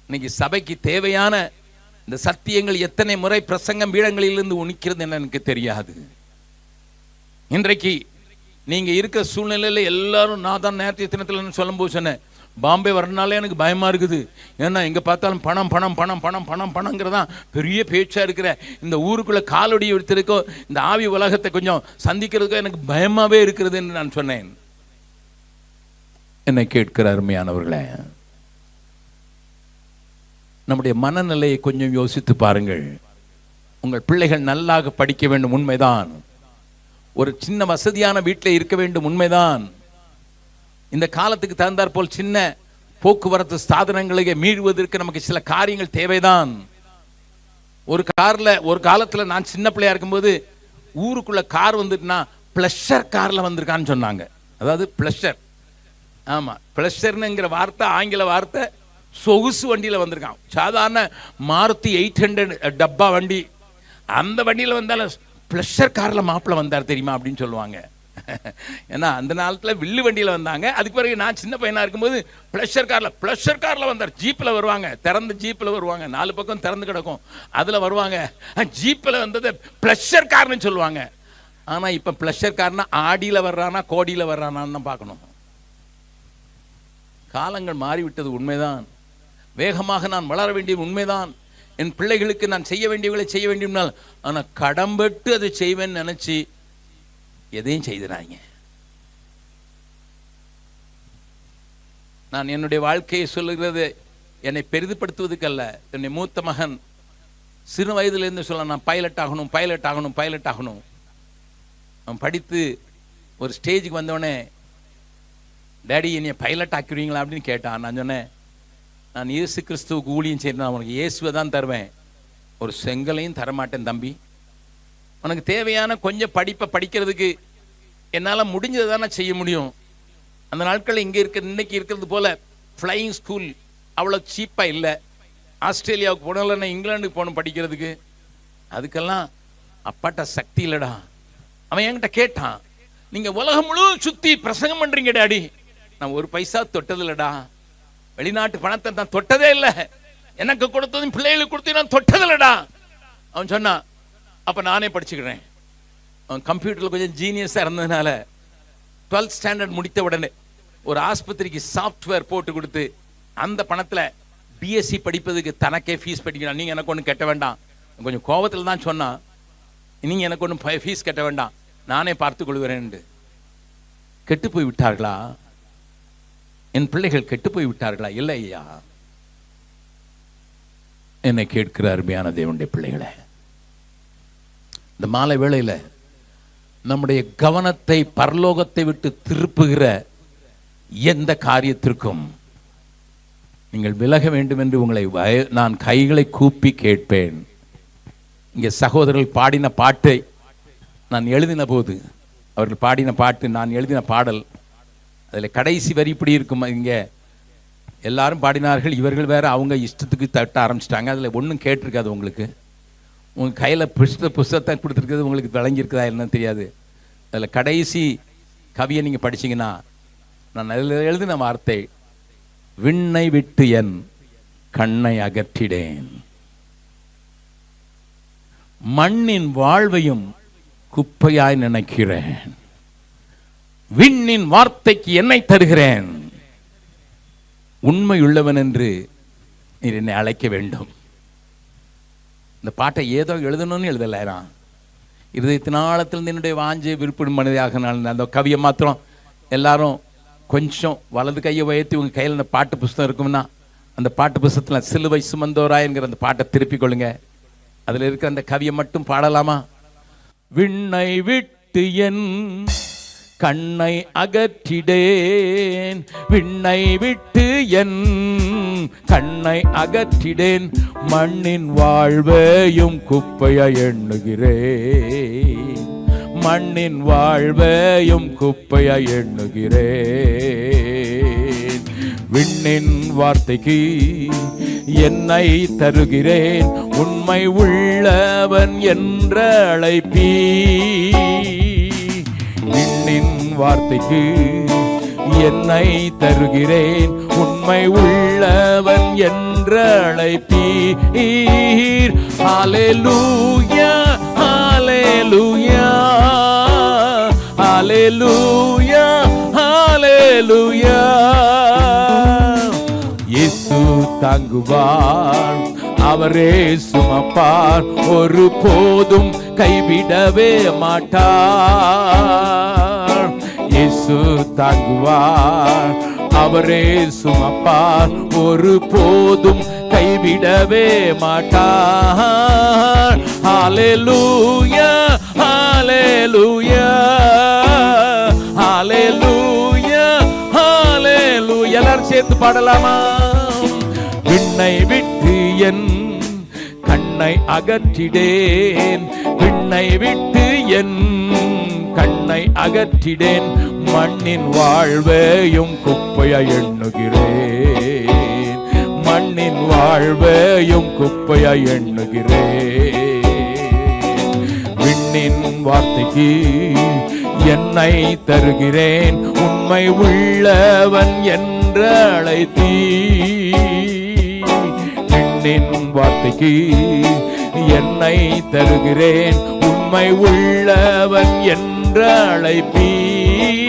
இன்னைக்கு சபைக்கு தேவையான இந்த சத்தியங்கள் எத்தனை முறை பிரசங்கம் பீடங்களிலிருந்து உணிக்கிறது என்ன எனக்கு தெரியாது. இன்றைக்கு நீங்க இருக்கிற சூழ்நிலையில எல்லாரும் நான் தான் நேரத்தை தினத்தில் சொல்லும் போது சொன்னேன், பாம்பே வரனாலே எனக்கு பயமா இருக்குது. ஏன்னா எங்க பார்த்தாலும் பணம் பணம் பணம் பணம் பணம் பணங்கிறதான் பெரிய பேச்சா இருக்கிற இந்த ஊருக்குள்ள காலடி எடுத்திருக்கோ இந்த ஆவி உலகத்தை கொஞ்சம் சந்திக்கிறதுக்கோ எனக்கு பயமாவே இருக்கிறது என்று நான் சொன்னேன். என்னை கேட்கிற அருமையானவர்களே, நம்முடைய மனநிலையை கொஞ்சம் யோசித்து பாருங்கள். உங்கள் பிள்ளைகள் நல்லாக படிக்க வேண்டும், உண்மைதான். ஒரு சின்ன வசதியான வீட்டில் இருக்க வேண்டும், உண்மைதான். இந்த காலத்துக்கு தகுந்தாற் போல் சின்ன போக்குவரத்து சாதனங்களை மீறுவதற்கு நமக்கு சில காரியங்கள் தேவைதான். ஒரு காலத்துல நான் சின்ன பிள்ளையா இருக்கும்போது ஊருக்குள்ள கார் வந்துட்டுனா பிளஷர் கார்ல வந்திருக்கான்னு சொன்னாங்க. அதாவது பிளஷர், ஆமா, பிளஷர்னுங்கிற வார்த்தை ஆங்கில வார்த்தை. சொகுசு வண்டியில வந்திருக்கான். சாதாரண மாருதி 800 டப்பா வண்டி, அந்த வண்டியில வந்தாலும் பிளஷர் கார்ல மாப்பிள்ள வந்தார் தெரியுமா அப்படின்னு சொல்லுவாங்க. ஏன்னா அந்த நாளத்தில் வில்லு வண்டியில் வந்தாங்க. அதுக்கு பிறகு நான் சின்ன பையனா இருக்கும்போது பிளஷர் கார்ல வந்தார். ஜீப்பில் வருவாங்க, திறந்த ஜீப்பில் வருவாங்க, 4 பக்கம் திறந்து கிடக்கும், அதில் வருவாங்க. ஜீப்பில் வந்தது பிளஷர் கார்னு சொல்லுவாங்க. ஆனால் இப்போ பிளஷர் கார்னா ஆடியில் வர்றானா கோடியில் வர்றானான்னு தான் பார்க்கணும். காலங்கள் மாறிவிட்டது, உண்மைதான். வேகமாக நான் வளர வேண்டியது உண்மைதான். என் பிள்ளைகளுக்கு நான் செய்ய வேண்டியவர்களை செய்ய வேண்டியனால், ஆனால் கடம்பெட்டு அதை செய்வேன்னு நினைச்சு எதையும் செய்துறாங்க. நான் என்னுடைய வாழ்க்கையை சொல்லுகிறது என்னை பெரிதுபடுத்துவதுக்கல்ல. என்னுடைய மூத்த மகன் சிறு வயதிலிருந்து சொல்ல, நான் பைலட் ஆகணும் பைலட் ஆகணும் பைலட் ஆகணும். அவன் படித்து ஒரு ஸ்டேஜுக்கு வந்தோடனே, டேடி என்னை பைலட் ஆக்கிடுவீங்களா அப்படின்னு கேட்டான். நான் சொன்னேன், நான் இயேசு கிறிஸ்துவுக்கு ஊழியம் செய்யணும், உனக்கு இயேசுவை தான் தருவேன், ஒரு செங்கலையும் தரமாட்டேன் தம்பி. உனக்கு தேவையான கொஞ்சம் படிப்பை படிக்கிறதுக்கு என்னால் முடிஞ்சதை தான் நான் செய்ய முடியும். அந்த நாட்களில் இன்னைக்கு இருக்கிறது போல ஃப்ளையிங் ஸ்கூல் அவ்வளோ சீப்பாக இல்லை. ஆஸ்திரேலியாவுக்கு போனால நான் இங்கிலாந்துக்கு போகணும் படிக்கிறதுக்கு. அதுக்கெல்லாம் அப்பாட்ட சக்தி இல்லைடா. அவன் என்கிட்ட கேட்டான், நீங்கள் உலகம் முழுவதும் சுற்றி பிரசங்கம் பண்ணுறீங்க டாடி, நான் ஒரு பைசா தொட்டதில்லடா. வெளிநாட்டு பணத்தை நான் தொட்டதே இல்லை, எனக்கு கொடுத்ததும் பிள்ளைகளுக்கு கொடுத்து நான் தொட்டதில்லடா. அவன் சொன்னான், அப்போ நானே படிச்சுக்கிறேன். அவன் கம்ப்யூட்டரில் கொஞ்சம் ஜீனியஸாக இருந்ததுனால 12th ஸ்டாண்டர்ட் முடித்த உடனே ஒரு ஆஸ்பத்திரிக்கு சாஃப்ட்வேர் போட்டு கொடுத்து அந்த பணத்தில் பிஎஸ்சி படிப்பதுக்கு தனக்கே ஃபீஸ் படிக்கிறான். நீங்கள் எனக்கு ஒன்றும் கட்ட வேண்டாம். கொஞ்சம் கோபத்தில் தான் சொன்னான், நீங்கள் எனக்கு ஒன்றும் ஃபீஸ் கட்ட வேண்டாம், நானே பார்த்து கொள்கிறேன். கெட்டு போய் விட்டார்களா என் பிள்ளைகள்? கெட்டு போய் விட்டார்களா? இல்லை ஐயா. என்னை கேட்கிற அருமையான தேவனுடைய பிள்ளைகளே, இந்த மாலை வேளையில் நம்முடைய கவனத்தை பரலோகத்தை விட்டு திருப்புகிற எந்த காரியத்திற்கும் நீங்கள் விலக வேண்டும் என்று உங்களை நான் கைகளை கூப்பி கேட்பேன். இங்கே சகோதரர்கள் பாடின பாட்டை நான் எழுதின போது, அவர்கள் பாடின பாட்டு நான் எழுதின பாடல், அதில் கடைசி வரி இப்படி இருக்கும். இங்கே எல்லாரும் பாடினார்கள், இவர்கள் வேற அவங்க இஷ்டத்துக்கு தட்ட ஆரம்பிச்சிட்டாங்க. அதில் ஒன்றும் கேட்டிருக்காது உங்களுக்கு. உங்கள் கையில் புஸ்தகத்தை கொடுத்துருக்கிறது உங்களுக்கு விளங்கியிருக்குதா என்னன்னு தெரியாது. அதில் கடைசி கவியை நீங்கள் படிச்சிங்கன்னா, நான் அதில் எழுதின வார்த்தை, விண்ணை விட்டு என் கண்ணை அகற்றிடேன், மண்ணின் வாழ்வையும் குப்பையாய் நினைக்கிறேன், விண்ணின் வார்த்தைக்கு என்னை தருகிறேன், உண்மையுள்ளவன் என்று நீர் என்னை அழைக்க வேண்டும். இந்த பாட்டை ஏதோ எழுதணும்னு எழுதலை, நான் இருதயத்தினாலத்தில் என்னுடைய வாஞ்சை விருப்பம் மனிதாக நான் அந்த கவியை மாத்திரம் எல்லாரும் கொஞ்சம் வலது கையை உயர்த்தி உங்கள் கையில் அந்த பாட்டு புஸ்தகம் இருக்கும்னா, அந்த பாட்டு புஸ்தகத்தில் சிலுவை சுமந்தோராய் என்கிற அந்த பாட்டை திருப்பிக் கொள்ளுங்க. அதில் இருக்கிற அந்த கவியை மட்டும் பாடலாமா? விண்ணை விட்டு என் கண்ணை அகற்றிடேன், விண்ணை விட்டு என் கண்ணை அகற்றிடேன், மண்ணின் வாழ்வையும் குப்பையை எண்ணுகிறேன், மண்ணின் வாழ்வையும் குப்பையை எண்ணுகிறேன், விண்ணின் வார்த்தைக்கு என்னை தருகிறேன், உண்மை உள்ளவன் என்ற அழைப்பீ, விண்ணின் வார்த்தைக்கு என்னை தருகிறேன், உண்மை உள்ளவன் என்று அழைப்பீர். ஹல்லேலூயா ஹல்லேலூயா ஹல்லேலூயா ஹல்லேலூயா. இயேசு தாங்குவார், அவரே சுமப்பார், ஒரு போதும் கைவிடவே மாட்டார். இயேசு தாங்குவார், அவரே சுமப்பார், ஒரு போதும் கைவிடவே மாட்டார். ஹல்லேலூயா ஹல்லேலூயா ஹல்லேலூயா ஹல்லேலூயா. எல்லாரும் சேர்த்து பாடலாமா? விண்ணை விட்டு என் கண்ணை அகற்றிடேன், விண்ணை விட்டு என் கண்ணை அகற்றிடேன், மண்ணின் வாழ்வையும் குப்பையாய் எண்ணுகிறேன், மண்ணின் வாழ்வையும் குப்பையாய் எண்ணுகிறேன். விண்ணின் வார்த்தைக்கு என்னை தருகிறேன், உண்மை உள்ளவன் என்று அழைத்தீர். விண்ணின் வார்த்தைக்கு என்னை தருகிறேன், உண்மை உள்ளவன் என்று அழைப்பீர்.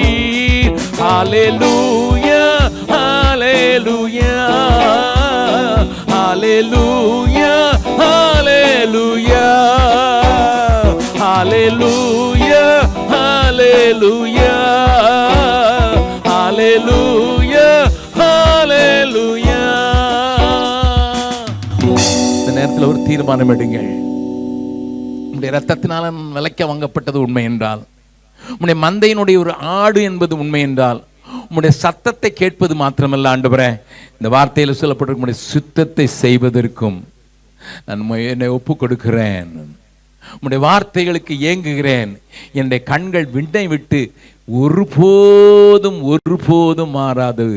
ஹல்லேலூயா ஹல்லேலூயா ஹல்லேலூயா ஹல்லேலூயா ஹல்லேலூயா ஹல்லேலூயா ஹல்லேலூயா ஹல்லேலூயா. இந்த நேரத்தில் ஒரு தீர்மானம் எடுங்கள். உம்முடைய இரத்தத்தினால விலைக்க வாங்கப்பட்டது உண்மை என்றால், உம்முடைய மந்தையினுடைய ஒரு ஆடு என்பது உண்மை என்றால், உம்முடைய சத்தத்தை கேட்பது மாத்திரமல்ல ஆண்டவரே, இந்த வார்த்தையில் சொல்லப்பட்டிருக்கும் உம்முடைய சுத்தத்தை செய்வதற்கும் நான் என்னை ஒப்பு கொடுக்கிறேன். உம்முடைய வார்த்தைகளுக்கு ஏங்குகிறேன். என்னுடைய கண்கள் விண்ணை விட்டு ஒருபோதும் ஒருபோதும் மாறாது.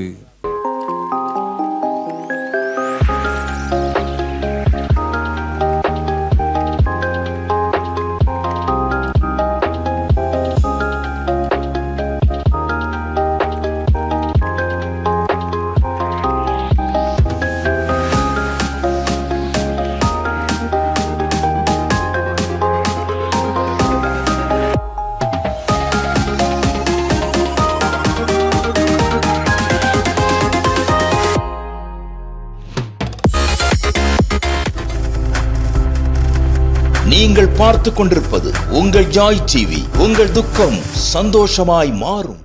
நீங்கள் பார்த்து கொண்டிருப்பது உங்கள் ஜாய் டிவி. உங்கள் துக்கம் சந்தோஷமாய் மாறும்.